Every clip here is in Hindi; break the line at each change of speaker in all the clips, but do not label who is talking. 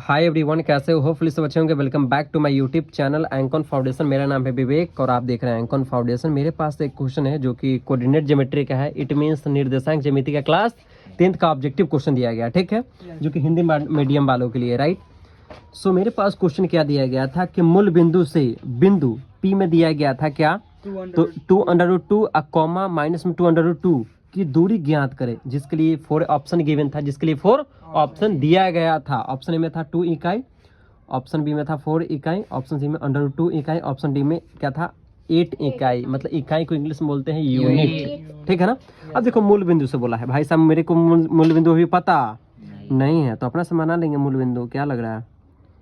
हाय एवरीवन, कैसे हो? होपफुली सब अच्छे होंगे। Welcome back to my YouTube channel एंकॉन फाउंडेशन। मेरा नाम है विवेक और आप देख रहे हैं एंकॉन फाउंडेशन। मेरे पास एक क्वेश्चन है जो कि कोऑर्डिनेट ज्योमेट्री का है। इट मींस निर्देशांक ज्यामिति का क्लास 10th का ऑब्जेक्टिव क्वेश्चन दिया गया, ठीक है, जो कि हिंदी मीडियम वालों के लिए, राइट। सो मेरे पास क्वेश्चन क्या दिया गया था कि मूल बिंदु से बिंदु P में दिया गया था क्या, तो 2√2 कॉमा माइनस में 2√2 की दूरी ज्ञात करें, जिसके लिए 4 ऑप्शन गिवन था, जिसके लिए 4 ऑप्शन दिया गया था। ऑप्शन ए में था 2 इकाई, ऑप्शन बी में था 4 इकाई, ऑप्शन सी में √2 इकाई, ऑप्शन डी में क्या था 8 इकाई। मतलब इकाई को इंग्लिश में बोलते हैं यूनिट, ठीक है ना। अब देखो मूल बिंदु से बोला है भाई साहब, मेरे को मूल बिंदु अभी पता नहीं है, तो अपना से बना लेंगे मूल बिंदु। क्या लग रहा है,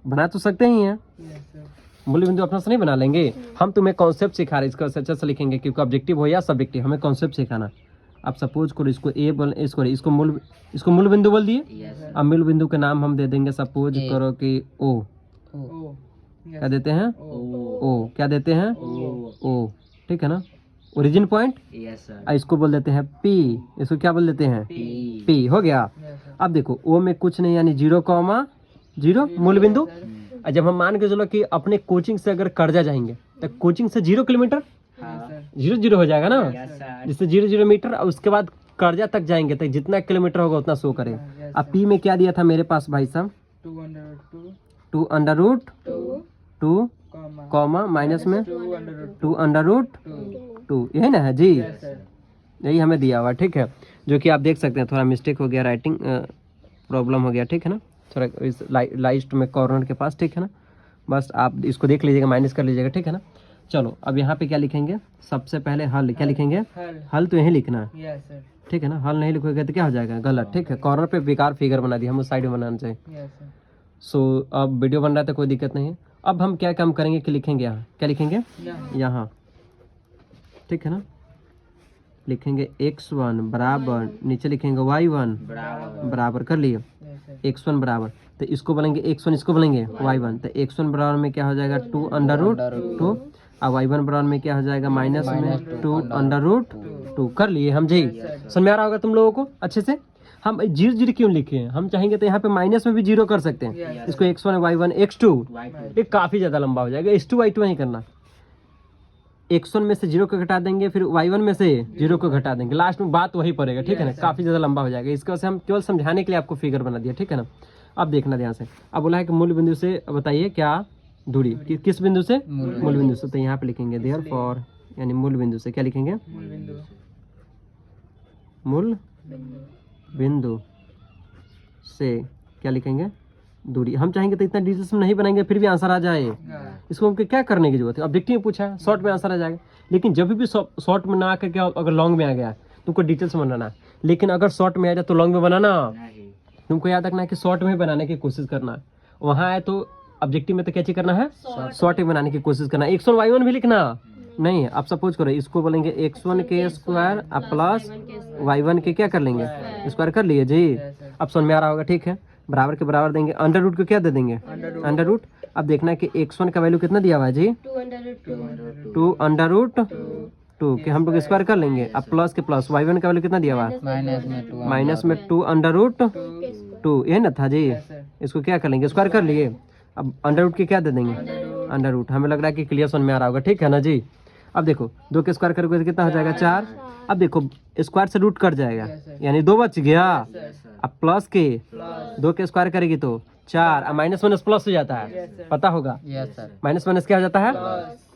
बना तो सकते ही हैं। मूल बिंदु अपना से नहीं बना लेंगे, हम तुम्हें कॉन्सेप्ट सिखा रहे हैं, इसको अच्छे से लिखेंगे, क्योंकि ऑब्जेक्टिव हो या सब्जेक्टिव हमें कॉन्सेप्ट सिखाना। आप सपोज करो इसको ए बोल, इसको मूल बिंदु बोल दिए। अब मूल बिंदु के नाम हम दे देंगे, सपोज करो कि ओ, क्या देते हैं ओ, क्या देते हैं ओ, ठीक है ना। ओरिजिन पॉइंट, इसको बोल देते हैं पी, इसको क्या बोल देते हैं पी, हो गया। अब देखो ओ में कुछ नहीं, यानी 0,0 मूल बिंदु। जब हम मान के चलो कि अपने कोचिंग से अगर कर्जा जाएंगे तो कोचिंग से 0 किलोमीटर 0 हो जाएगा ना, जिससे 0 मीटर, और उसके बाद कर्जा तक जाएंगे तो जितना किलोमीटर होगा उतना शो करेगा। अब पी में क्या दिया था मेरे पास भाई साहब, 2√2 कॉमा माइनस में 2√2, यही ना है जी, यही हमें दिया हुआ, ठीक है। जो कि आप देख सकते हैं थोड़ा मिस्टेक हो गया, राइटिंग प्रॉब्लम हो गया, ठीक है ना, थोड़ा इस लाइस्ट में कॉर्नर के पास, ठीक है ना। बस आप इसको देख लीजिएगा, माइनस कर लीजिएगा, ठीक है ना। चलो अब यहाँ पे क्या लिखेंगे, सबसे पहले हल, क्या लिखेंगे, हल तो यही लिखना है, ठीक है ना। हल नहीं लिखोगे तो क्या हो जाएगा, गलत, ठीक है। कॉर्नर पे बेकार फिगर बना दिया, हम उस साइड में बनाना चाहिए। सो अब वीडियो बन रहा है तो कोई दिक्कत नहीं है। अब हम क्या काम करेंगे कि लिखेंगे यहाँ, क्या लिखेंगे यहाँ, ठीक है ना। लिखेंगे x1 बराबर, नीचे लिखेंगे y1 बराबर, कर लिए x1 बराबर, तो इसको बोलेंगे x1, इसको बोलेंगे y1, तो x1 बराबर में क्या हो जाएगा 2√2, और y1 बराबर में क्या हो जाएगा माइनस में 2√2। कर लिए हम जी, समझ में आ रहा होगा तुम लोगों को अच्छे से। हम 0 क्यों लिखे हैं, हम चाहेंगे तो यहाँ पे माइनस में भी 0 कर सकते हैं। इसको x1 y1 x2, ये काफी ज्यादा लंबा हो जाएगा, x2 y2 नहीं करना। x1 में से 0 को घटा देंगे, फिर y1 में से 0 को घटा देंगे, लास्ट में बात वही पड़ेगा, ठीक है ना। काफी ज्यादा लंबा हो जाएगा, इसके वजह से हम केवल समझाने के लिए आपको फिगर बना दिया, ठीक है ना। अब देखना ध्यान से। अब बोला है कि मूल बिंदु से बताइए क्या दूरी, किस बिंदु से, मूल बिंदु से। तो यहाँ पे लिखेंगे देयरफॉर, यानी मूल बिंदु से क्या लिखेंगे, मूल बिंदु से क्या लिखेंगे दूरी। हम चाहेंगे तो इतना डिटेल्स में नहीं बनाएंगे, फिर भी आंसर आ जाए। इसको हमको क्या करने की जरूरत है, ऑब्जेक्टिव में पूछा है, शॉर्ट में आंसर आ जाएगा। लेकिन जब भी शॉर्ट में ना आकर के अगर लॉन्ग में आ गया तुमको डिटेल्स में बनाना है, लेकिन अगर शॉर्ट में आ जाए तो लॉन्ग में बनाना। तुमको याद रखना है कि शॉर्ट में बनाने की कोशिश करना है, वहाँ आए तो ऑब्जेक्टिव में तो क्या चीज करना है, शॉर्ट में बनाने की कोशिश करना है। x1 y1 भी लिखना नहीं। आप सपोज करो इसको बोलेंगे x1 के स्क्वायर प्लस y1 के क्या कर लेंगे स्क्वायर, कर लिए जी। अब समझ में आ रहा होगा, ठीक है। बराबर के बराबर देंगे, अंडर रूट को क्या दे देंगे अंडर रूट। अब देखना है कि x1 का वैल्यू कितना दिया हुआ है जी, 2√2 के हम लोग स्क्वायर कर लेंगे। अब प्लस के प्लस y1 का वैल्यू कितना दिया हुआ है माइनस में 2√2, यही ना था जी। इसको क्या कर लेंगे स्क्वायर कर लिए। अब अंडर रूट के क्या दे देंगे अंडर रूट। हमें लग रहा है कि क्लियर समझ में आ रहा होगा, ठीक है ना जी। अब देखो 2 के स्क्वायर करोगे तो कितना हो जाएगा 4। अब देखो स्क्वायर से रूट कट जाएगा, यानी 2 बच गया। अब प्लस के 2 के स्क्वायर करेगी तो 4, अब माइनस माइनस प्लस हो जाता है, पता होगा माइनस माइनस क्या हो जाता है,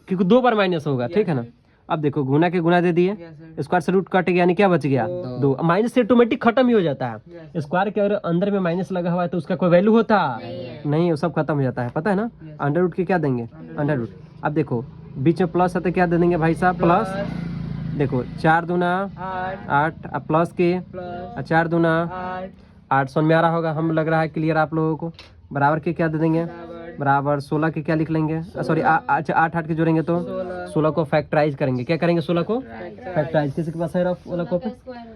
क्योंकि 2 बार माइनस होगा, ठीक है ना। अब देखो गुना के गुना दे दिए, स्क्वायर से रूट कट गया, यानी क्या बच गया 2। माइनस से ऑटोमेटिक खत्म ही हो जाता है। स्क्वायर के अगर अंदर में माइनस लगा हुआ है तो उसका कोई वैल्यू होता नहीं, वो सब खत्म हो जाता है, पता है ना। अंडर रूट के क्या देंगे अंडर रूट। अब देखो बीच में प्लस है तो क्या दे देंगे भाई साहब प्लस। देखो 4 दूना 8, अब प्लस के 4 दूना 8। समझ में आ रहा होगा, हम लग रहा है क्लियर आप लोगों को। बराबर के क्या दे देंगे बराबर 16 के क्या लिख लेंगे, सॉरी अच्छा 8 के जोड़ेंगे तो 16 को फैक्टराइज करेंगे। क्या करेंगे 16 को फैक्टराइज। किसी के पास है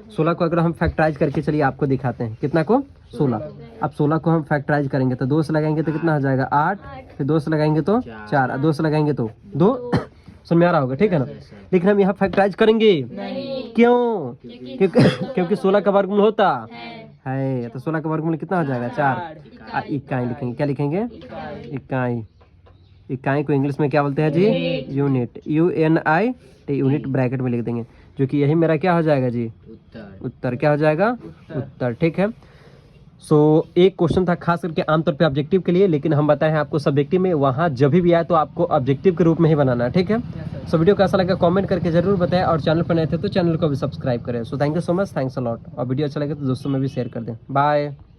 16 को अगर हम फैक्टराइज करके चलिए आपको दिखाते हैं कितना को 16। अब 16 को हम फैक्टराइज करेंगे तो 2 से लगाएंगे तो कितना हो जाएगा 8, फिर 2 से लगाएंगे तो 4, 2 से लगाएंगे तो 2। समझ में आ रहा होगा, ठीक है ना। लेकिन हम यहाँ फैक्टराइज करेंगे क्यों, क्योंकि 16 का वर्गमूल होता है। तो 16 का वर्गमूल कितना हो जाएगा? 4। इकाई लिखेंगे, क्या लिखेंगे? इकाई। इकाई को इंग्लिश में क्या बोलते हैं जी? यूनिट। UNIT, यूनिट ब्रैकेट में लिख देंगे, जो कि यही मेरा क्या हो जाएगा जी? उत्तर। क्या हो जाएगा? उत्तर। ठीक है। सो एक क्वेश्चन था खास करके आमतौर पे ऑब्जेक्टिव के लिए, लेकिन हम बताए हैं आपको सब्जेक्टिव में, वहाँ जब भी आए तो आपको ऑब्जेक्टिव के रूप में ही बनाना है। ठीक है। सो वीडियो कैसा लगा कमेंट करके जरूर बताएं, और चैनल पर नए थे तो चैनल को भी सब्सक्राइब करें। So thank you so much, thanks a lot. और वीडियो अच्छा लगे तो दोस्तों में भी शेयर कर दें। बाय।